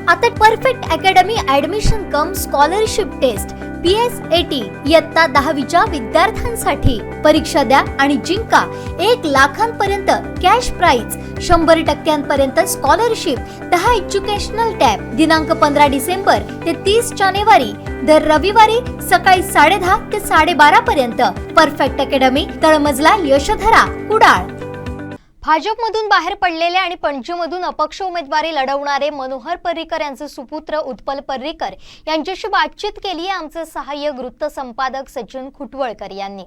आता perfect academy admission cum scholarship test PSAT इयत्ता 10वीच्या विद्यार्थ्यांसाठी परीक्षा द्या आणि जिंका 1 लाखांपर्यंत cash prize, 100% scholarship, 10 educational tab. दिनांक 15 डिसेंबर ते 30 जानेवारी दर रविवारी सकाळी 10:30 ते 12:30 पर्यंत. परफेक्ट अकॅडमी, तळमजला यशोधरा, कुडाळ. भाजपमधून बाहेर पडलेले आणि पणजीमधून अपक्ष उमेदवारी लढवणारे मनोहर पर्रीकर यांचे सुपुत्र उत्पल पर्रीकर यांच्याशी बातचीत केली आहे आमचे सहाय्यक वृत्त संपादक सचिन खुटवळकर यांनी.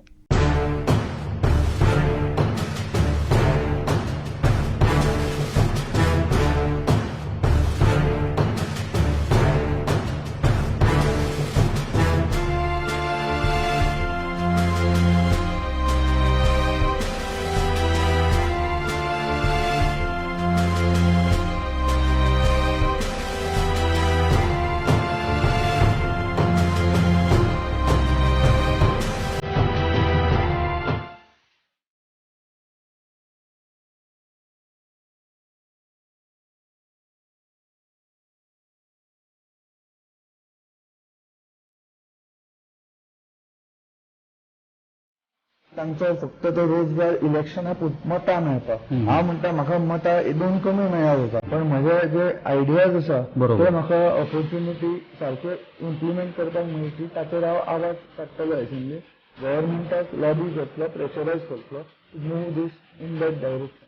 तांचो फक्त तो रोजगार इलेक्शना मतां मेळटा. हांव म्हणटा म्हाका मतां दोन कमी मेळ्ळ्या जाता, पण म्हजे जे आयडियाज आसा ते म्हाका ऑपॉर्च्युनिटी सारके इम्प्लिमेंट करपाक मेळची, ताचेर हांव आवाज काडटलो. एसिंगली गव्हर्नमेंटाक लॉबी करतलो, प्रेशरायज करतलो to move this in that direction.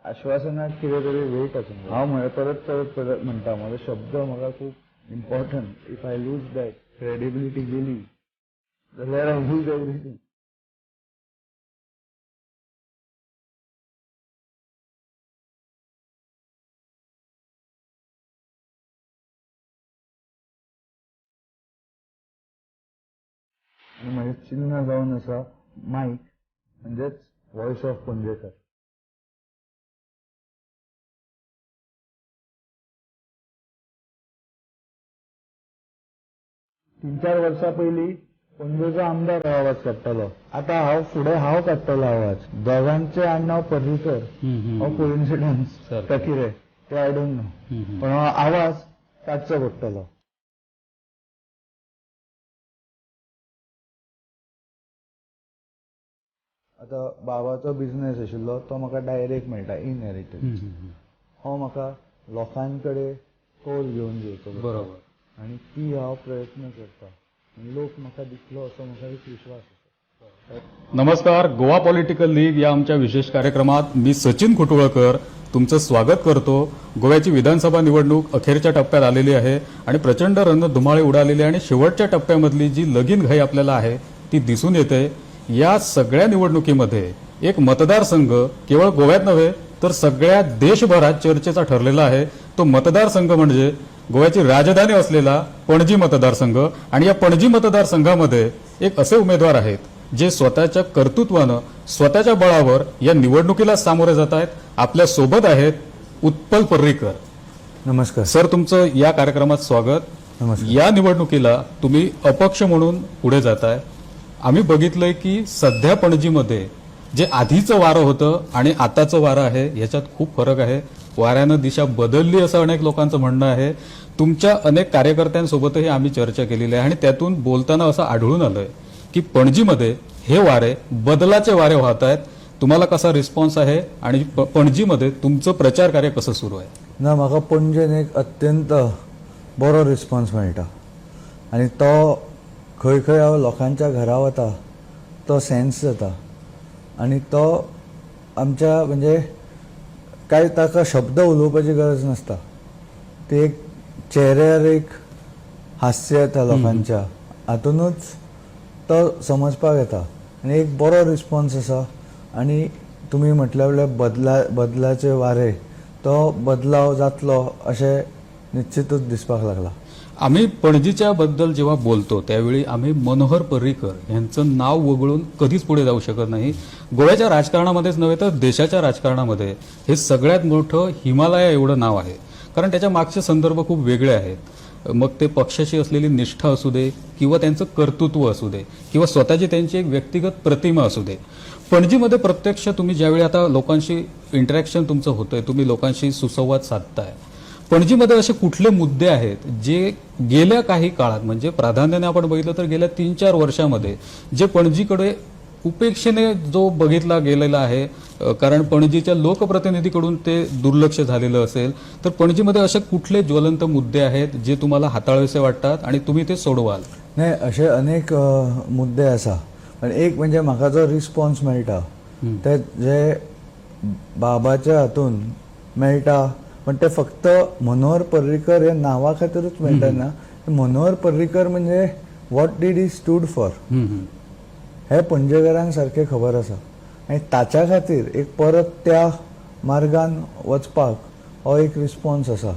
आश्वासनात कितें तरी वेट आसूं. हांव म्हळ्यार परत म्हणटा, म्हजो शब्द म्हाका खूब important. If I lose that credibility गेली जाल्यार आय लूज एवरीथींग. आनी म्हजें चिन्ह जावन आसा मायक, म्हणजेच व्हॉयस ऑफ पणजेकर. 3-4 वर्सां पयलीं पणजेचो आमदार आवाज काडटालो. आतां हांव फुडें काडटलो आवाज. दोगांचे आडनांव पर्रीकर हो कोइन्सिडन्स काय कितें तें आय डोंट नो, पण हो आवाज काडचो पडटलो. आतां बाबाचो बिझनेस आशिल्लो तो म्हाका डायरेक्ट मेळटा, इनहेरिटन्स. हो म्हाका लोकां कडेन कौल घेवन येवचो. बरोबर. आणि ती हांव प्रयत्न करता. लोक म्हाका दिसलो असो म्हाका एक विश्वास आसा. नमस्कार, गोवा पॉलिटिकल लीग या आमच्या विशेष कार्यक्रमात मी सचिन खुटवळकर तुमचं स्वागत करतो. गोव्याची विधानसभा निवडणूक अखेरच्या टप्प्यात आलेली आहे आणि प्रचंड रणधुमाळे उडालेली आणि शेवटच्या टप्प्यामधली जी लगीन घाई आपल्याला आहे ती दिसून येते. या सगळ्या निवडणुकीमध्ये एक मतदारसंघ केवळ गोव्यात नव्हे तर सगळ्या देशभरात चर्चेचा ठरलेला आहे. तो मतदारसंघ म्हणजे गोव्याची राजधानी असलेला पणजी मतदारसंघ. आणि या पणजी मतदारसंघामध्ये एक असे उमेदवार आहेत जे स्वतःच्या कर्तृत्वानं, स्वतःच्या बळावर या निवडणुकीला सामोरे जात आहेत. आपल्या सोबत आहेत उत्पल पर्रीकर. नमस्कार सर, तुमचं या कार्यक्रमात स्वागत. नमस्कार. या निवडणुकीला तुम्ही अपक्ष म्हणून पुढे जाताय. आम्ही बघितलंय की सध्या पणजीमध्ये जे आधीचं वारं होतं आणि आताचं वारं आहे याच्यात खूप फरक आहे. वाऱ्यानं दिशा बदलली असं अनेक लोकांचं म्हणणं आहे. तुमच्या अनेक कार्यकर्त्यांसोबतही आम्ही चर्चा केलेली आहे आणि त्यातून बोलताना असं आढळून आलंय की पणजीमध्ये हे वारे बदलाचे वारे वाहत आहेत. तुम्हाला कसा रिस्पॉन्स आहे आणि पणजीमध्ये तुमचं प्रचार कार्य कसं सुरू आहे? ना, म्हाका पणजेन एक अत्यंत बरो रिस्पॉन्स मेळटा आणि तो खंय खंय हांव लोकांच्या घरा वता तो सेन्स जाता. आणि तो आमच्या म्हणजे काय ताका शब्द उलोवपाची गरज नासता. ते एक चेहऱ्यार एक हास्य येता लोकांच्या, हातूनच तो समजपाक येता. आनी एक बरो रिस्पॉन्स आसा. आनी तुमी म्हटल्या बदलाचे वारे, तो बदलाव जातलो अशें निश्चितूच दिसपाक लागला. आम्ही पणजीच्या बद्दल जेव्हा बोलतो त्यावेळी आम्ही मनोहर पर्रीकर यांचं नाव वगळून कधीच पुढे जाऊ शकत नाही. गोव्याच्या राजकारणामध्येच नव्हे तर देशाच्या राजकारणामध्ये हे सगळ्यात मोठं हिमालया एवढं नाव आहे. कारण त्याच्या मागचे संदर्भ खूप वेगळे आहेत. मग ते पक्षाशी असलेली निष्ठा असू दे किंवा त्यांचं कर्तृत्व असू दे किंवा स्वतःची त्यांची एक व्यक्तिगत प्रतिमा असू दे. पणजीमध्ये प्रत्यक्ष तुम्ही ज्यावेळी आता लोकांशी इंटरॅक्शन तुमचं होतंय, तुम्ही लोकांशी सुसंवाद साधताय, पणजीमध्ये असे कुठले मुद्दे आहेत जे गेल्या काही काळात म्हणजे प्राधान्याने आपण बघितलं तर गेल्या 3-4 वर्षामध्ये जे पणजीकडे उपेक्षेने जो बघितला गेलेला आहे, कारण पणजीच्या लोकप्रतिनिधीकडून ते दुर्लक्ष झालेलं असेल, तर पणजीमध्ये असे कुठले ज्वलंत मुद्दे आहेत जे तुम्हाला हाताळावेसे वाटतात आणि तुम्ही ते सोडवाल? नाही, असे अनेक मुद्दे आसा, पण एक म्हणजे म्हाका जो रिस्पॉन्स मेळटा ते जे बाबाच्या हातून मेळटा, पण ते फक्त मनोहर पर्रीकर हे नांवा खातीरच मेळटा ना. मनोहर पर्रीकर म्हणजे what did he stood for हे पणजेकारांक सारखे खबर आसा. आनी ताच्या खातीर एक परत त्या मार्गान वचपाक हो एक रिस्पॉन्स आसा.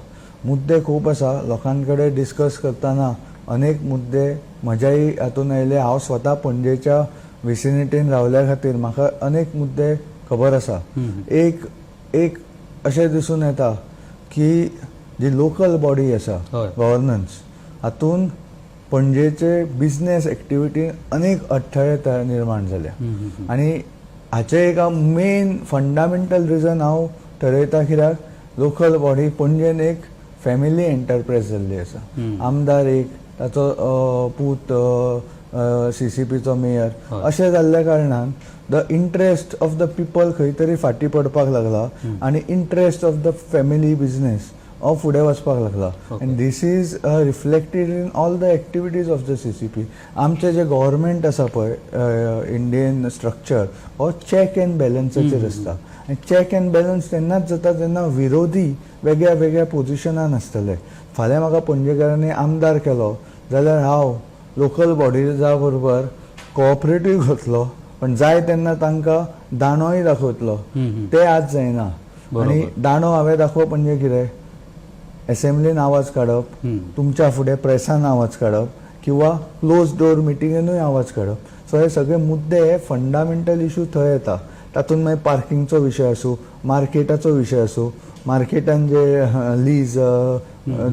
मुद्दे खूब आसा, लोकां कडेन डिस्कस करतना अनेक मुद्दे म्हज्याय हातून आयले. हांव स्वता पणजेच्या विसिनिटीन रावल्या खातीर म्हाका अनेक मुद्दे खबर आसा. एक अशें दिसून येता की जी लोकल बॉडी आसा गव्हर्नन्स, हातून पणजेचे बिझनेस एक्टिविटी अनेक अडथळे निर्माण जाल्या. आनी हाचे एक मेन फंडामेंटल रिजन हांव ठरयता, कित्याक लोकल बॉडी पणजेन एक फॅमिली एंटरप्रायज जाल्ली आसा. आमदार एक, ताचो पूत CCPचो मेयर, अशें जाल्ल्या कारणान the interest of the people खंय तरी फाटीं पडपाक लागला आनी interest of the family business हो फुडें वचपाक लागला. And this is reflected in all the activities of the CCP. आमचें जें गव्हर्मेंट आसा पळय, इंडियन स्ट्रक्चर, हो चॅक अँड बॅलन्साचेर आसता. आनी चॅक अँड बॅलन्स तेन्नाच जाता जेन्ना विरोधी वेगळ्या वेगळ्या पोजिशनान आसतले. फाल्यां म्हाका पणजेकारांनी आमदार केलो जाल्यार हांव लोकल बॉडीजा बरोबर कोऑपरेटीव करतलो, पण जाय तेन्ना तांकां दांडोय दाखयतलो. ते आज जायना. आनी दांडो हांवें दाखोवप म्हणजे कितें? असेंब्लीन आवाज काडप, तुमच्या फुडें प्रेसान आवाज काडप, किंवा क्लोज डोर मिटिंगेनूय आवाज काडप. सो हे सगळे मुद्दे फंडामेंटल इश्यू थंय येता. तातूंत मागीर पार्किंगचो विशय आसूं, मार्केटाचो विशय आसूं, मार्केटान जे लीज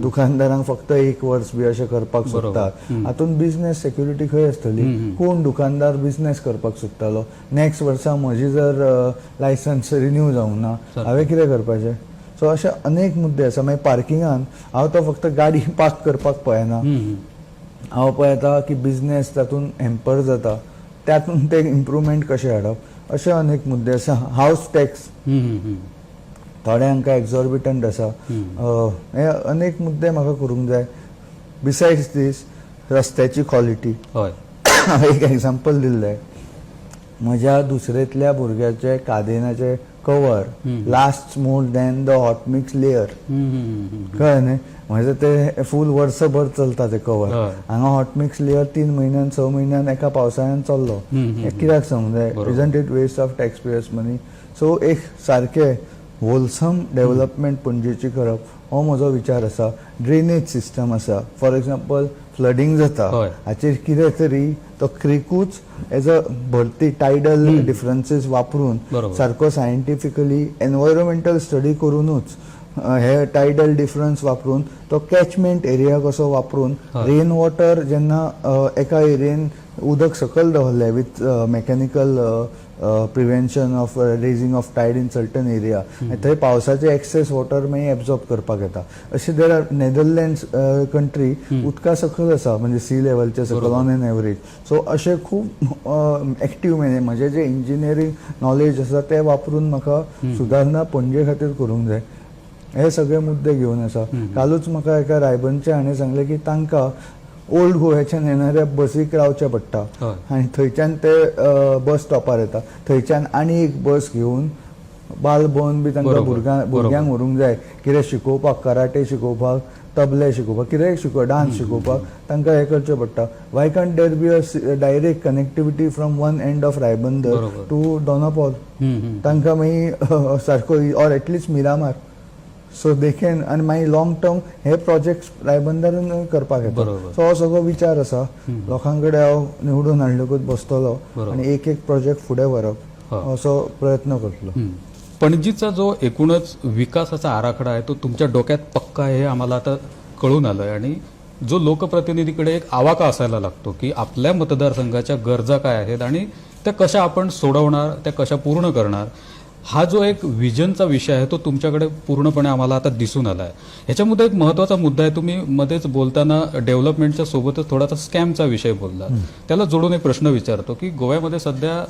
दुकानदारांक फक्त 1 वर्स बी अशें करपाक सोदतात, हातूंत बिझनेस सेक्युरिटी खंय आसतली? कोण दुकानदार बिझनेस करपाक सोदतालो? नेक्स्ट वर्सा म्हजी जर लायसन्स रिन्यू जावंक ना, हांवें कितें करपाचें? सो अशे अनेक मुद्दे आसा. मागीर पार्किंगान हांव तो फक्त गाडी पार्क करपाक पळयना, हांव पळयता की बिझनेस तातूंत हॅम्पर जाता, तातूंत ते इम्प्रुवमेंट कशें हाडप, अशे अनेक मुद्दे आसा. हावस टॅक्स थोड्यांक एक्झॉर्बिटंट आसा. हे अनेक मुद्दे म्हाका करूंक जाय. बिसायड्स दीस रस्त्याची क्वॉलिटी. एक एग्जाम्पल दिल्लें, म्हज्या दुसरेंतल्या भुरग्याचे कादेनाचे cover last more than the hot mix layer. कळ्ळें न्ही? म्हणजे ते फूल वर्सभर चलता ते कवर. हांगा हॉट मिक्स लेयर 3 म्हयन्यान 6 म्हयन्यान एका पावसाळ्यान चल्लो. कित्याक सांगूंक जाय? Isn't it waste of tax payers money? So एक सारखे होलसम डेव्हलपमेंट पणजेची करप हो म्हजो विचार आसा. ड्रेनेज सिस्टम आसा, फॉर एक्झाम्पल फ्लडिंग जाता, हाचेर कितें तरी तो क्रिकूच एज अ भरती टायडल डिफरन्सीस वापरून सारको सायंटिफिकली एनवायरमेंटल स्टडी करूनच हे टायडल डिफरन्स वापरून तो कॅचमेंट एरिया कसो वापरून रेन वॉटर जेन्ना एका एरियेन उदक सकयल दवरलें with mechanical prevention of raising of tied in certain area, थंय पावसाचे एक्सेस वॉटर मागीर एब्झॉर्ब करपाक येता. अशें देर आर नेदरलँड्स कंट्री उदका सकयल आसा, म्हणजे सी लेवलचे सकयल ऑन एन एवरेज. सो अशें खूब एक्टीव म्हजें जें इंजिनियरींग नॉलेज आसा तें वापरून म्हाका सुदारणा पणजे खातीर करूंक जाय. हे सगळे मुद्दे घेवन आसा. कालूच म्हाका एका रायबंदच्या हाणें सांगलें की तांकां ओल्ड गोव्याच्यान येणाऱ्या बसीक रावचें पडटा आनी थंयच्यान ते बस स्टॉपार येता. थंयच्यान आनी एक बस घेवन बालभवन बी तांकां भुरग्यांक व्हरूंक जाय. कितें शिकोवपाक, कराटे शिकोवपाक, तबले शिकोवपाक, कितेंय डान्स शिकोवपाक तांकां हें करचें पडटा. Why can't there be a direct connectivity from one end of Raibandar to Dona Paula? तांकां मागीर सारको ऑर एटलिस्ट मिरामार. सो देखीन आनी मागीर लॉंग टर्म हे प्रोजेक्ट रायबंदरान करपाक येता. सो हो सगळो विचार आसा. लोकां कडेन हांव निवडून हाडलकूच बसतलो आनी एक प्रोजेक्ट फुडें व्हरप असो प्रयत्न करतलो. पणजीचा जो एकूणच विकासाचा आराखडा आहे तो तुमच्या डोक्यात पक्का आहे हे आम्हाला आता कळून आलंय आणि जो लोकप्रतिनिधीकडे एक आवाका असायला लागतो की आपल्या मतदारसंघाच्या गरजा काय आहेत आणि त्या कशा आपण सोडवणार, त्या कशा पूर्ण करणार, हा जो एक विजनचा विषय आहे तो तुमच्याकडे पूर्णपणे आम्हाला आता दिसून आला आहे. ह्याच्यामध्ये एक महत्त्वाचा मुद्दा आहे, तुम्ही मध्येच बोलताना डेव्हलपमेंटच्या सोबतच थोडासा स्कॅमचा विषय बोलला. त्याला जोडून एक प्रश्न विचारतो की गोव्यामध्ये सध्या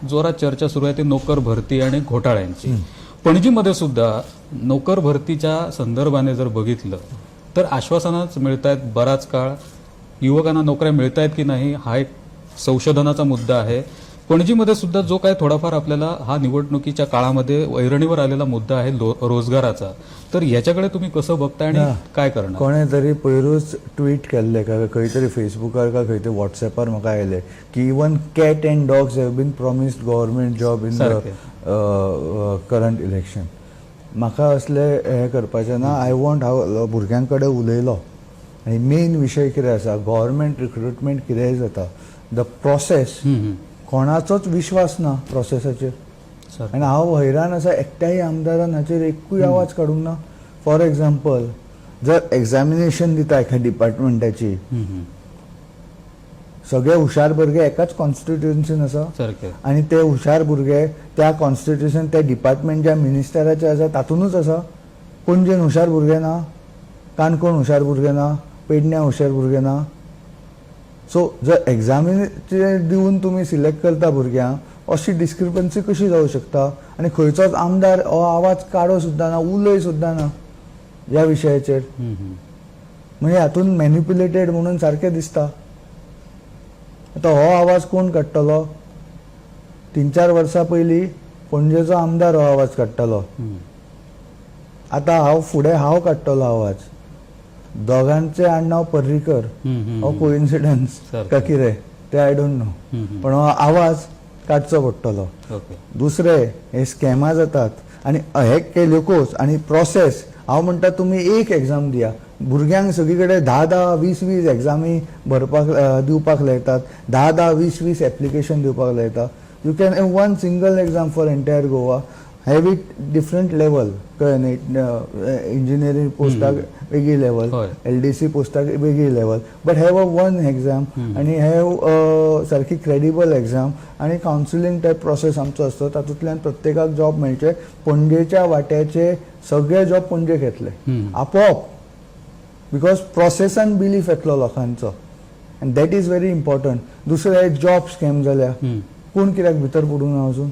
जोरात चर्चा सुरू आहे ती नोकर भरती आणि घोटाळ्यांची. पणजीमध्ये सुद्धा नोकर भरतीच्या संदर्भाने जर बघितलं तर आश्वासनच मिळत आहेत बराच काळ, युवकांना नोकऱ्या मिळत आहेत की नाही हा एक संशोधनाचा मुद्दा आहे. पणजीमध्ये सुद्धा जो काय थोडाफार आपल्याला हा निवडणुकीच्या काळामध्ये वैरणीवर आलेला मुद्दा आहे रोजगाराचा, तर याच्याकडे तुम्ही कसं बघताय आणि काय करणार? कोणे तरी पयरूच ट्वीट केल्ले का खंय तरी फेसबुकार का खंय तरी व्हॉट्सॅपार म्हाका आयले की even cat and dogs have been promised government job in the current election. म्हाका असले हे करपाचें ना. आय वॉन्ट हांव भुरग्यां कडेन उलयलो आनी मेन विशय कितें आसा, गव्हर्मेंट रिक्रुटमेंट कितेंय जाता, द प्रोसेस कोणाचोच विश्वास ना प्रोसेसाचेर. आनी हांव हैराण आसा एकट्याय आमदारान हाचेर एकूय आवाज काडूंक ना. फॉर एग्जाम्पल, जर एक्झामिनेशन दिता एका डिपार्टमेंटाची, सगळे हुशार भुरगे एकाच कॉन्स्टिट्युएन्सीन आसा आनी ते हुशार भुरगे त्या कॉन्स्टिट्युएन्सीन त्या डिपार्टमेंट ज्या मिनिस्टराचे आसा तातूनच आसा. पणजेन हुशार भुरगे ना, काणकोण हुशार भुरगे ना, पेडण्या हुशार भुरगे ना. सो जर एक्झामिनेशन दिवन तुमी सिलेक्ट करता भुरग्यांक, अशी डिस्क्रिपन्सी कशी जावं शकता? आनी खंयचोच आमदार हो आवाज काडो सुद्दां ना, उलय सुद्दां ना ह्या विशयाचेर. म्हणजे हातून मॅन्युप्युलेटेड म्हणून सारकें दिसता. आतां हो आवाज कोण काडटलो? 3-4 वर्सां पयलीं पणजेचो आमदार हो आवाज काडटालो. आतां फुडें हांव काडटलो आवाज. दोगांचे आडनाव पर्रीकर, हो कोइन्सिडन्स का कितें ते आय डोंट नो, पण हो आवाज काडचो पडटलो. दुसरे हे स्कॅमा जातात आनी हे केल्योकूच आनी प्रोसेस. हांव म्हणटा तुमी एक एग्जाम दिया. भुरग्यांक सगळी कडेन 10-10, 20-20 एग्जामी दिवपाक लायतात, 10-10, 20-20 एप्लिकेशन दिवपाक लायता. You can have one single exam for entire Goa, have it different level. कळ्ळें न्ही? इंजिनियरींग पोस्टाक वेगळी लेवल, LDC पोस्टाक वेगळी level, but have a one exam आनी हॅव सारकी क्रेडिबल एग्जाम आनी कावन्सिलींग टायप प्रोसेस आमचो आसता. तातूंतल्यान प्रत्येकाक जॉब मेळचे. पणजेच्या वाट्याचे सगळे जॉब पणजेक येतले आपोआप, बिकॉज प्रोसेसान बिलीफ येतलो लोकांचो, आनी दॅट इज व्हेरी इम्पॉर्टंट. दुसरे जॉब स्कॅम जाल्या, कोण कित्याक भितर पडूंक ना अजून?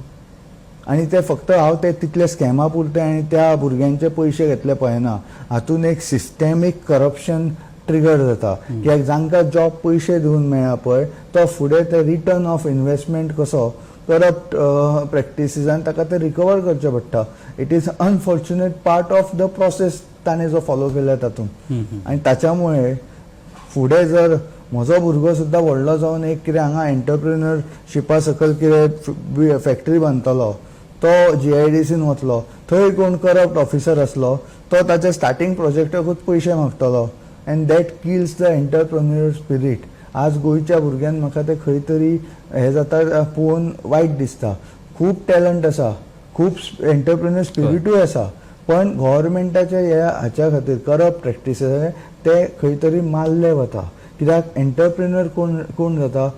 आनी ते फक्त हांव ते तितले स्कॅमा पुरते आनी त्या भुरग्यांचे पयशे घेतले पळयना. हातून एक सिस्टेमीक करप्शन ट्रिगर जाता. कित्याक जांकां जॉब पयशे दिवन मेळ्ळा पळय, तो फुडें ते रिटर्न ऑफ इन्वेस्टमेंट कसो करप्ट प्रॅक्टिसिसान ताका ते रिकवर करचे पडटा. It is unfortunate part of the process ताणें जो फॉलो केला तातूंत. आनी ताच्या फुडें जर म्हजो भुरगो सुद्दां व्हडलो जावन एक कितें हांगा एंटरप्रिनरशिपा सकयल कितें फॅक्टरी बांदतलो, तो GIDCन वतलो, थंय कोण करप्ट ऑफिसर आसलो, तो ताच्या स्टार्टींग प्रोजेक्टाकूच पयशे मागतलो, and that kills the entrepreneur spirit. आज गोंयच्या भुरग्यांक म्हाका ते खंय तरी हे जाता पळोवन वायट दिसता. खूब टॅलंट आसा, खूब एंटरप्रिन्युअर स्पिरीटूय आसा, पण गव्हर्मेंटाच्या हाच्या खातीर करप्ट प्रॅक्टिसीस ते खंय तरी मारले वता. कित्याक एंटरप्रिन्युअर कोण जाता?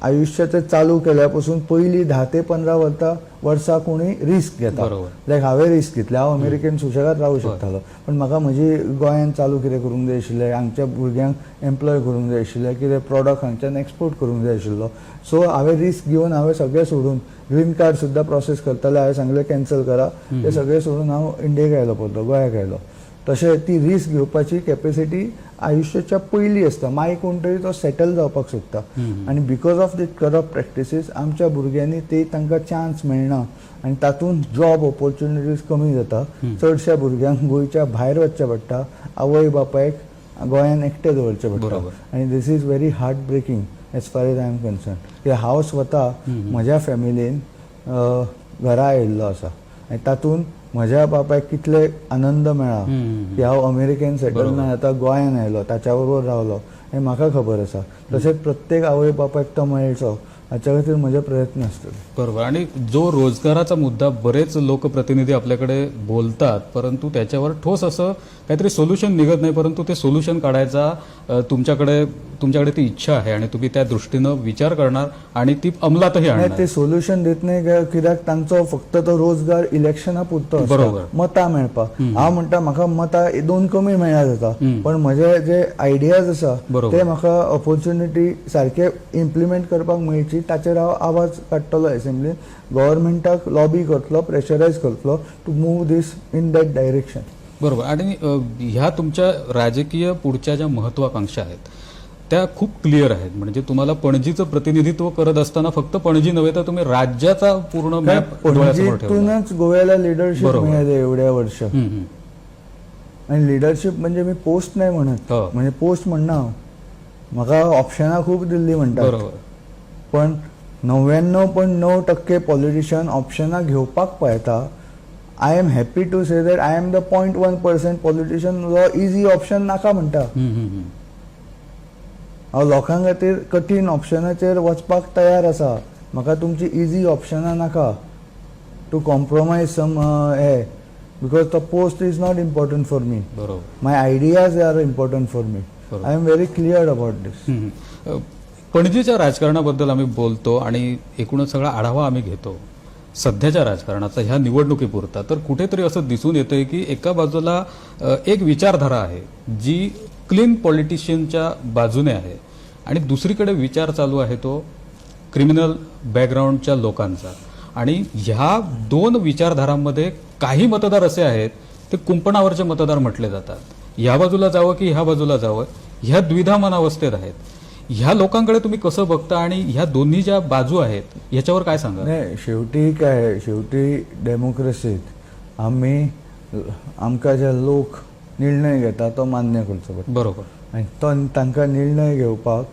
आयुष्याचे चालू केल्या पासून पयलीं 10 ते 15 वर्सां कोणी रिस्क घेता. लायक हांवें रिस्क घेतले. हांव अमेरिकेन सुशेगाद रावूं शकतालो, पण म्हाका म्हजी गोंयांत चालू कितें करूंक जाय आशिल्लें, हांगच्या भुरग्यांक एम्प्लॉय करूंक जाय आशिल्लें, कितें प्रॉडक्ट हांगच्यान एक्सपोर्ट करूंक जाय आशिल्लो. सो हांवें रिस्क घेवन हांवें सगळें सोडून, ग्रीन कार्ड सुद्दां प्रोसेस करताले, हांवें सांगलें कॅन्सल करा, ते सगळें सोडून हांव इंडियेक आयलो, परतो गोंयाक आयलो. तशें ती रिस्क घेवपाची कॅपेसिटी आयुश्याच्या पयलीं आसता. मागीर कोण तरी तो सेटल जावपाक सोदता. आनी because of the corrupt practices आमच्या भुरग्यांनी ते तांकां चान्स मेळना आनी तातूंत जॉब ऑपॉर्च्युनिटीज कमी जाता. चडश्या भुरग्यांक गोंयच्या भायर वचचें पडटा, आवय बापायक गोंयान एकटे दवरचें पडटा. आनी this is very heart breaking as far as I am concern. कित्याक हांव स्वता म्हज्या फॅमिलीन घरा आयिल्लो आसा आनी तातूंत म्हज्या बापायक कितले आनंद मेळ्ळा की हांव अमेरिकेन सेटल ना आतां गोंयान आयलो, ताच्या बरोबर रावलो, हें म्हाका खबर आसा. तशेंच प्रत्येक आवय बापायक तो मेळचो हाच्या खातीर म्हजे प्रयत्न आसतले. बरोबर. आणि जो रोजगाराचा मुद्दा बरेच लोकप्रतिनिधी आपल्याकडे बोलतात, परंतु त्याच्यावर ठोस असं काहीतरी सोल्युशन निघत नाही, परंतु ते सोल्युशन काढायचा तुमच्याकडे ती इच्छा आहे आणि तुम्ही त्या दृष्टीनं विचार करणार आणि ती अंमलातही नाही, आणणार. ते सोल्युशन दित नाही कित्याक तांचो फक्त तो रोजगार इलेक्शना पुरतो आसता, बरोबर. मतां मेळपाक. हांव म्हणटा म्हाका मतां 2 कमी मेळ्ळ्या जाता, पण म्हजे जे आयडियाज आसा बरोबर. ते म्हाका ऑपॉर्च्युनिटी सारखे इम्प्लिमेंट करपाक मेळची, ताचेर हांव आवाज काडटलो असेंब्लीन, गव्हर्नमेंटाक लॉबी करतलो, प्रेशरायज करतलो to move this in that direction. बरोबर. आणि ह्या तुमच्या राजकीय पुढच्या ज्या महत्वाकांक्षा आहेत त्या खूप क्लिअर आहेत. म्हणजे तुम्हाला पणजीचं प्रतिनिधित्व करत असताना फक्त पणजी नव्हे तर तुम्ही राज्याचा पूर्ण मॅप डोळ्यासमोर ठेवला. पणजीतूनच गोव्याला लिडरशिप बरोबर. मिळाले एवढ्या वर्ष. हम्म. आणि लिडरशिप म्हणजे मी पोस्ट नाही म्हणत, हो. म्हणजे पोस्ट म्हणना हांव, म्हाका ऑप्शनां खूप दिल्ली म्हणटात, बरोबर. पण 99.9% पॉलिटिशियन ऑप्शनां घेवपाक पळयता. I am happy to say that I am the 0.1% politician जो इजी ऑप्शन नाका म्हणटा. हांव लोकां खातीर कठीण ऑप्शनाचेर वचपाक तयार आसा. म्हाका तुमची इजी ऑप्शनां नाका टू कॉम्प्रोमायज सम हे, because the post is not important for me. बरोबर. My ideas are important for me. बरोबर. I am very clear about this. पणजीच्या राजकारणाबद्दल आम्ही बोलतो आणि एकूणच सगळा आढावा आम्ही घेतो सध्याच्या राजकारणाचा ह्या निवडणुकीपुरता. तर कुठेतरी असं दिसून येतंय की एका बाजूला एक विचारधारा आहे जी क्लीन पॉलिटिशियनच्या बाजूने आहे आणि दुसरीकडे विचार चालू आहे तो क्रिमिनल बॅकग्राऊंडच्या लोकांचा. आणि ह्या दोन विचारधारांमध्ये काही मतदार असे आहेत ते कुंपणावरचे मतदार म्हटले जातात. ह्या बाजूला जावं की ह्या बाजूला जावं ह्या द्विधा मनावस्थेत आहेत. ह्या लोकांकडे तुम्ही कसं बघता आणि ह्या दोन्ही ज्या बाजू आहेत ह्याच्यावर काय सांगा? नाही, शेवटी काय, शेवटी डेमोक्रेसीत आमकां जे लोक निर्णय घेता तो मान्य करचो पडटा. बरोबर. आनी तो तांकां निर्णय घेवपाक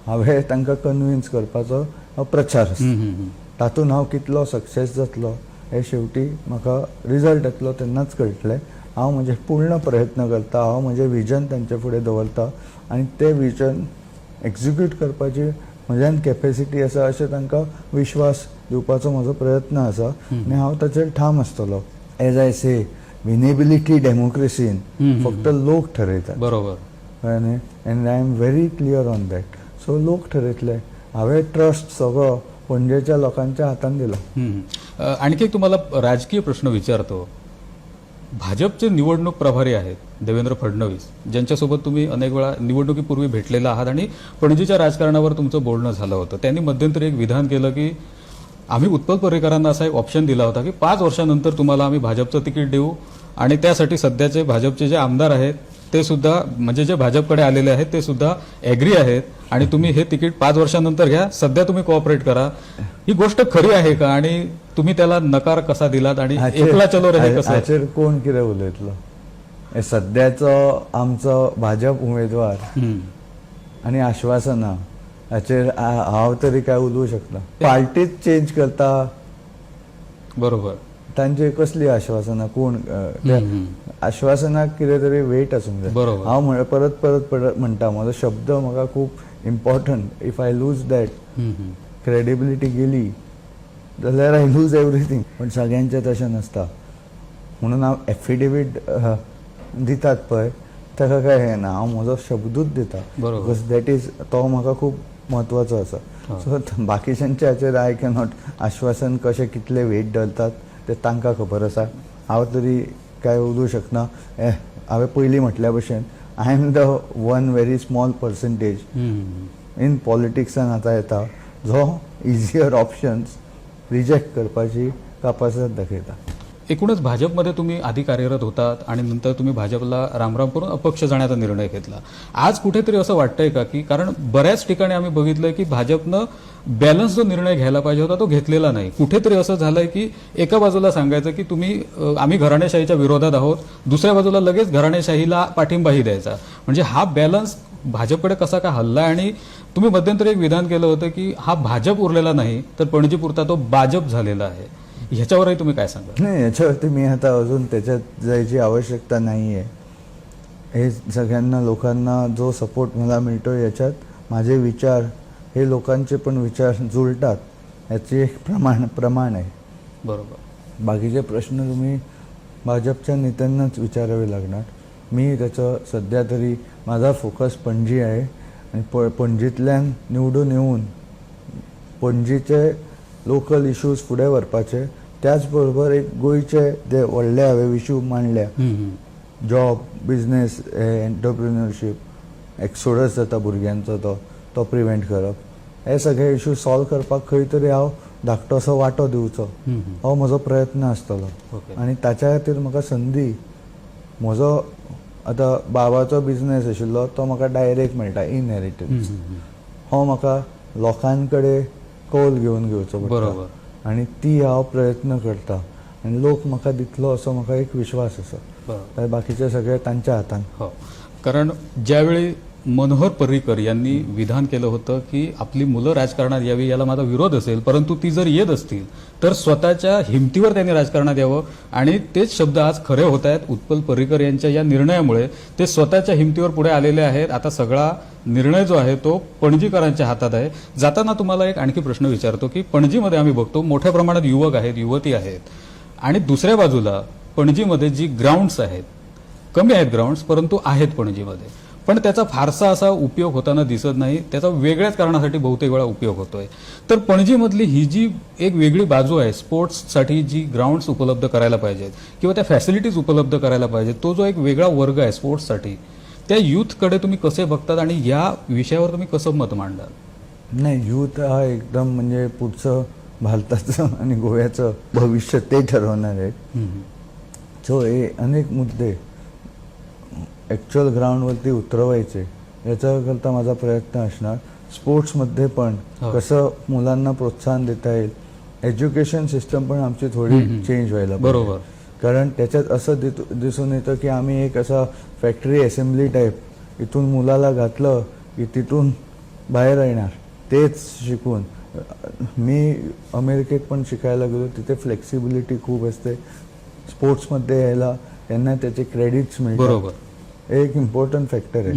हांवें तांकां कन्विन्स करपाचो प्रचार आसता. तातूंत हांव कितलो सक्सेस जातलो हे शेवटी म्हाका रिजल्ट येतलो तेन्नाच कळटलें. हांव म्हजे पूर्ण प्रयत्न करता, हांव म्हजें विजन तांचे फुडें दवरता आनी तें विजन एक्झिक्यूट करपाची म्हज्यान कॅपेसिटी आसा अशें तांकां विश्वास दिवपाचो म्हजो प्रयत्न आसा आनी हांव ताचेर ठाम आसतलो. एज आय से, विनेबिलिटी डेमोक्रेसीन फक्त लोक ठरयतात. बरोबर. कळ्ळें? End I am very clear on that. So लोक ठरयतले. हांवें ट्रस्ट सगळो पणजेच्या लोकांच्या हातान दिला. आणखी एक तुम्हाला राजकीय प्रश्न विचारतो. भाजपचे निवडणूक प्रभारी आहेत देवेंद्र फडणवीस, ज्यांच्यासोबत तुम्ही अनेक वेळा निवडणुकीपूर्वी भेटलेला आहात आणि पणजीच्या राजकारणावर तुमचं बोलणं झालं होतं. त्यांनी मध्यंतरी एक विधान केलं की आम्ही उत्पल पर्रीकरांना असा एक ऑप्शन दिला होता की 5 वर्षानंतर तुम्हाला आम्ही भाजपचं तिकीट देऊ आणि त्यासाठी सध्याचे भाजपचे जे आमदार आहेत ते सुद्धा, म्हणजे जे भाजपकडे आलेले आहेत ते सुद्धा ॲग्री आहेत आणि तुम्ही हे तिकीट 5 वर्षानंतर घ्या, सध्या तुम्ही कोऑपरेट करा. ही गोष्ट खरी आहे का आणि तुम्ही त्याला नकार कसा दिलात आणि एकला चलो रे कसं? हाचेर कोण कितें उलयतलो? हे सद्याचो आमचो भाजप उमेदवार आनी आश्वासनां हाचेर हांव तरी काय उलोवंक शकना. पार्टीच चेंज करता. बरोबर. तांचे कसली आश्वासनां? कोण आश्वासनाक कितें तरी वेट आसूंक जाय. बरोबर. हांव परत परत म्हणटा, म्हजो शब्द म्हाका खूब important. If I lose that, credibility गेली जाल्यार आय लूज एवरीथींग. पण सगळ्यांचें तशें नासता. म्हणून हांव एफिडेवीट दितात पळय ताका काय हें ना, हांव म्हजो शब्दूच दिता. बरोबर. बिकॉज दॅट इज, तो म्हाका खूब म्हत्वाचो आसा. सो बाकीच्यांच्या हाचेर आय कॅनॉट. आश्वासन कशें कितले वेट धरतात ते तांकां खबर आसा. हांव तरी काय उलोवंक शकना. हांवें पयलीं म्हटल्या भशेन I am the one very small percentage in पॉलिटिक्सान आतां येता जो इजियर ऑप्शन्स रिजेक्ट करपाची कॅपासिटी दाखयता. एकूणच भाजपमध्ये तुम्ही आधी कार्यरत होतात आणि नंतर तुम्ही भाजपला रामराम करून अपक्ष जाण्याचा निर्णय घेतला. आज कुठेतरी असं वाटतंय का की, कारण बऱ्याच ठिकाणी आम्ही बघितलंय की भाजपनं बॅलन्स जो निर्णय घ्यायला पाहिजे होता तो घेतलेला नाही. कुठेतरी असं झालंय की एका बाजूला सांगायचं की तुम्ही आम्ही घराणेशाहीच्या विरोधात आहोत, दुसऱ्या बाजूला लगेच घराणेशाहीला पाठिंबाही द्यायचा. म्हणजे हा बॅलन्स भाजपकडे कसा काय हल्ला? आणि तुम्ही मध्यंतरी एक विधान केलं होतं की हा भाजप उरलेला नाही तर पणजीपुरता तो भाजप झालेला आहे. ह्याच्यावरही तुम्ही काय सांगा? नाही, याच्यावरती मी आता अजून त्याच्यात जायची आवश्यकता नाही आहे. हे सगळ्यांना लोकांना जो सपोर्ट मला मिळतो याच्यात माझे विचार हे लोकांचे पण विचार जुळतात याचे एक प्रमाण आहे. बरोबर. बाकीचे प्रश्न तुम्ही भाजपच्या नेत्यांनाच विचारावे लागणार. मी त्याचं सध्या तरी माझा फोकस पणजी आहे आणि पणजींतल्यान निवडून येऊन पणजीचे लोकल इश्यूज फुडें व्हरपाचे, त्याच बरोबर एक गोंयचे जे व्हडले हांवें इश्यू मांडल्या, जॉब, बिझनेस, एंटरप्रिन्युअरशीप, एक्सोडस जाता भुरग्यांचो तो प्रिव्हेंट करप, हे सगळे इश्यू सॉल्व करपाक खंय तरी हांव धाकटोसो वांटो दिवचो, हो म्हजो प्रयत्न आसतलो. आनी ताच्या खातीर म्हाका संदी, म्हजो आतां बाबाचो बिझनेस आशिल्लो तो म्हाका डायरेक्ट मेळटा, इनहेरिटन्स. हो म्हाका लोकां कडेन कौल घेवन घेवचो पडटा आनी ती हांव प्रयत्न करता आनी लोक म्हाका दितलो असो म्हाका एक विश्वास आसा. बाकीचे सगळे तांच्या हातान. हो, कारण ज्यावेळी मनोहर पर्रीकर यांनी विधान केलं होतं की आपली मुलं राजकारणात यावी, याला माझा विरोध असेल, परंतु ती जर येत असतील तर स्वतःच्या हिमतीवर त्यांनी राजकारणात यावं, आणि तेच शब्द आज खरे होत आहेत. उत्पल पर्रीकर यांच्या या निर्णयामुळे ते स्वतःच्या हिमतीवर पुढे आलेले आहेत. आता सगळा निर्णय जो आहे तो पणजीकरांच्या हातात आहे. जाताना तुम्हाला एक आणखी प्रश्न विचारतो की पणजीमध्ये आम्ही बघतो मोठ्या प्रमाणात युवक आहेत, युवती आहेत, आणि दुसऱ्या बाजूला पणजीमध्ये जी ग्राउंड्स आहेत, कमी आहेत ग्राउंड्स परंतु आहेत पणजीमध्ये, पण त्याचा फारसा असा उपयोग होताना दिसत नाही. त्याचा वेगळ्याच कारणासाठी बहुतेक वेळा उपयोग होतोय. तर पणजीमधली ही जी एक वेगळी बाजू आहे, स्पोर्ट्ससाठी जी ग्राउंड्स उपलब्ध करायला पाहिजेत किंवा त्या फॅसिलिटीज उपलब्ध करायला पाहिजेत, तो जो एक वेगळा वर्ग आहे स्पोर्ट्ससाठी, त्या यूथकडे तुम्ही कसे बघतात आणि या विषयावर तुम्ही कसं मत मांडाल? नाही, यूथ हा एकदम म्हणजे पुढचं भारताचं आणि गोव्याचं भविष्य ते ठरवणार आहे. सो हे अनेक मुद्दे ॲक्च्युअल ग्राउंडवरती उतरवायचे याच्याकरता माझा प्रयत्न असणार. स्पोर्ट्समध्ये पण कसं मुलांना प्रोत्साहन देता येईल, एज्युकेशन सिस्टम पण आमची थोडी चेंज व्हायला पाहिजे. बरोबर. कारण त्याच्यात असं दिसून येतं की आम्ही एक असा फॅक्टरी असेंब्ली टाईप इथून मुलाला घातलं की तिथून बाहेर येणार तेच शिकून. मी अमेरिकेत पण शिकायला गेलो, तिथे फ्लेक्सिबिलिटी खूप असते. स्पोर्ट्समध्ये यायला त्यांना त्याचे क्रेडिट्स मिळतात. बरोबर. एक इम्पॉर्टंट फॅक्टर आहे.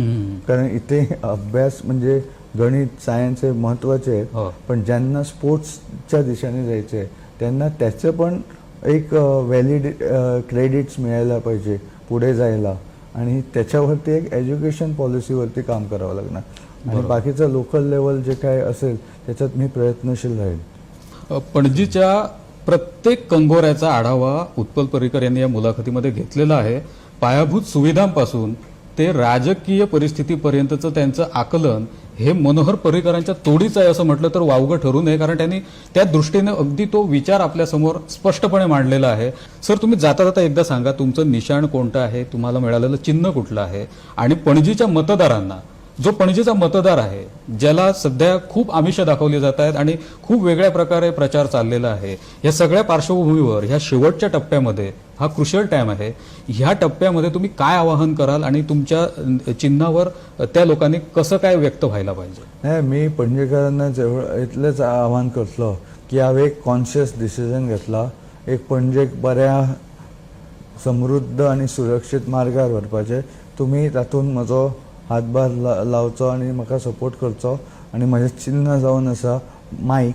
कारण इथे अभ्यास म्हणजे गणित, सायन्स हे महत्वाचे आहेत, पण ज्यांना स्पोर्ट्सच्या दिशेने जायचे त्यांना त्याचं पण एक व्हॅलिड क्रेडिट्स मिळायला पाहिजे पुढे जायला, आणि त्याच्यावरती एक एज्युकेशन पॉलिसीवरती काम करावं लागणार. आणि बाकीचं लोकल लेवल जे काय असेल त्याच्यात मी प्रयत्नशील राहील. पणजीच्या प्रत्येक कंगोऱ्याचा आढावा उत्पल पर्रीकर यांनी या मुलाखतीमध्ये घेतलेला आहे. पायाभूत सुविधांपासून ते राजकीय परिस्थितीपर्यंतचं त्यांचं आकलन हे मनोहर पर्रीकरांच्या तोडीचं आहे असं म्हटलं तर वावगं ठरू नये, कारण त्यांनी त्या दृष्टीने अगदी तो विचार आपल्यासमोर स्पष्टपणे मांडलेला आहे. सर, तुम्ही जाता जाता एकदा सांगा तुमचं निशाण कोणतं आहे, तुम्हाला मिळालेलं चिन्ह कुठलं आहे, आणि पणजीच्या मतदारांना, जो पणजीचा मतदार आहे ज्याला सध्या खूप आमिष दाखवली जात आहेत आणि खूप वेगळ्या प्रकारे प्रचार चाललेला आहे, या सगळ्या पार्श्वभूमीवर ह्या शेवटच्या टप्प्यामध्ये, हा क्रुशियल टाइम आहे, ह्या टप्प्यामध्ये तुम्ही काय आवाहन कराल आणि तुमच्या चिन्हावर त्या लोकांनी कसं काय व्यक्त व्हायला पाहिजे? नाही, मी पणजेकरांना इतलेच आवाहन करतलो की हांवें एक कॉन्शियस डिसिजन घेतला, एक पणजेक बऱ्या समृद्ध आणि सुरक्षीत मार्गार व्हरपाचे. तुम्ही तातूंत म्हजो हातभार लावचो आणि म्हाका सपोर्ट करचो. आणि म्हजें चिन्ह जावन आसा मायक,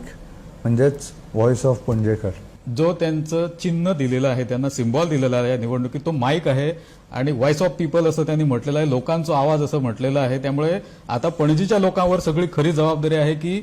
म्हणजेच व्हॉइस ऑफ पणजेकर. जो त्यांचं चिन्ह दिलेलं आहे, त्यांना सिम्बॉल दिलेला आहे या निवडणुकीत, तो माईक आहे आणि व्हॉइस ऑफ पीपल असं त्यांनी म्हटलेलं आहे, लोकांचा आवाज असं म्हटलेलं आहे. त्यामुळे आता पणजीच्या लोकांवर सगळी खरी जबाबदारी आहे की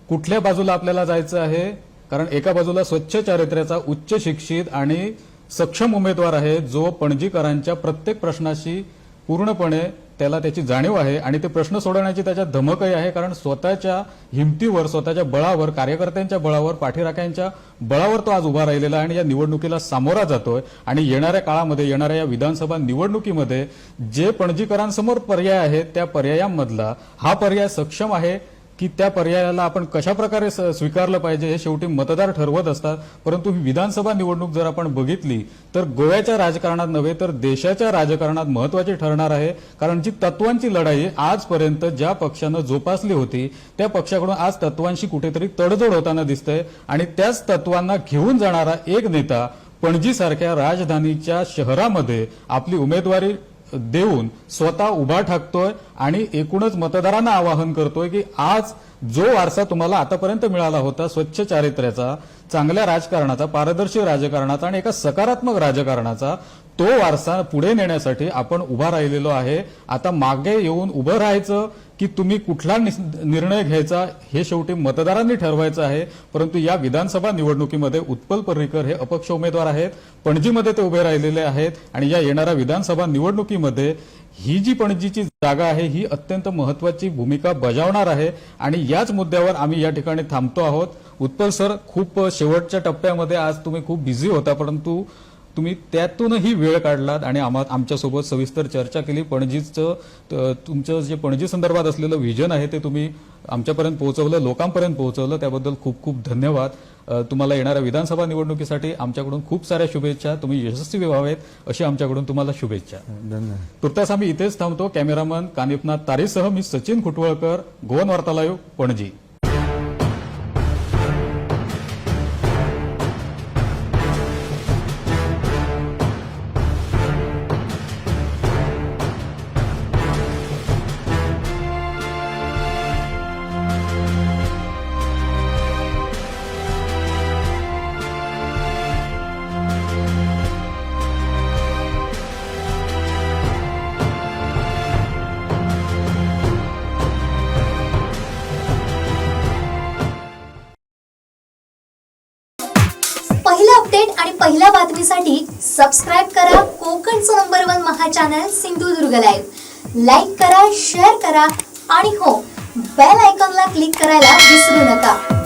कुठल्या बाजूला आपल्याला जायचं आहे. कारण एका बाजूला स्वच्छ चारित्र्याचा उच्च शिक्षित आणि सक्षम उमेदवार आहे जो पणजीकरांच्या प्रत्येक प्रश्नाशी पूर्णपणे त्याला त्याची जाणीव आहे आणि ते प्रश्न सोडवण्याची त्याच्यात धमकही आहे. कारण स्वतःच्या हिमतीवर, स्वतःच्या बळावर, कार्यकर्त्यांच्या बळावर, पाठीराख्यांच्या बळावर तो आज उभा राहिलेला आहे आणि या निवडणुकीला सामोरा जातोय. आणि येणाऱ्या काळामध्ये, येणाऱ्या या विधानसभा निवडणुकीमध्ये जे पणजीकरांसमोर पर्याय आहेत त्या पर्यायांमधला हा पर्याय सक्षम आहे की त्या पर्यायाला आपण कशा प्रकारे स्वीकारलं पाहिजे हे शेवटी मतदार ठरवत असतात. परंतु ही विधानसभा निवडणूक जर आपण बघितली तर गोव्याच्या राजकारणात नव्हे तर देशाच्या राजकारणात महत्वाची ठरणार आहे. कारण जी तत्वांची लढाई आजपर्यंत ज्या पक्षानं जोपासली होती त्या पक्षाकडून आज तत्वांशी कुठेतरी तडजोड होताना दिसतंय आणि त्याच तत्वांना घेऊन जाणारा एक नेता पणजीसारख्या राजधानीच्या शहरामध्ये आपली उमेदवारी देऊन स्वतः उभा ठाकतोय आणि एकूणच मतदारांना आवाहन करतोय की आज जो वारसा तुम्हाला आतापर्यंत मिळाला होता स्वच्छ चारित्र्याचा, चांगल्या राजकारणाचा, पारदर्शी राजकारणाचा आणि एका सकारात्मक राजकारणाचा, तो वारसा पुढे नेण्यासाठी आपण उभा राहिलेलो आहे. आता मागे येऊन उभं राहायचं की तुम्ही कुठला निर्णय घ्यायचा हे शेवटी मतदारांनी ठरवायचं आहे. परंतु या विधानसभा निवडणुकीमध्ये उत्पल पर्रीकर हे अपक्ष उमेदवार आहेत, पणजीमध्ये ते उभे राहिलेले आहेत आणि या येणाऱ्या विधानसभा निवडणुकीमध्ये ही जी पणजीची जागा आहे ही अत्यंत महत्वाची भूमिका बजावणार आहे आणि याच मुद्द्यावर आम्ही या ठिकाणी थांबतो आहोत. उत्पल सर, खूप शेवटच्या टप्प्यामध्ये आज तुम्ही खूप बिझी होता, परंतु तुम्ही त्यातूनही वेळ काढलात आणि आमच्यासोबत सविस्तर चर्चा केली. पणजीचं तुमचं जे पणजी संदर्भात असलेलं व्हिजन आहे ते तुम्ही आमच्यापर्यंत पोहोचवलं, लोकांपर्यंत पोहोचवलं, त्याबद्दल खूप खूप धन्यवाद. तुम्हाला येणाऱ्या विधानसभा निवडणुकीसाठी आमच्याकडून खूप साऱ्या शुभेच्छा. तुम्ही यशस्वी व्हावेत अशी आमच्याकडून तुम्हाला शुभेच्छा. धन्यवाद. तुर्तास आम्ही इथेच थांबतो. कॅमेरामन कानिफनाथ तारेसह मी सचिन खुटवळकर, गोवन वार्ता लाईव्ह, पणजी. पहिला अपडेट आणि पहिल्या बातमीसाठी सबस्क्राईब करा कोकणचं नंबर 1 महा चॅनल सिंधुदुर्ग लाईव्ह. लाईक करा, शेअर करा आणि हो, बेल आयकॉनला क्लिक करायला विसरू नका.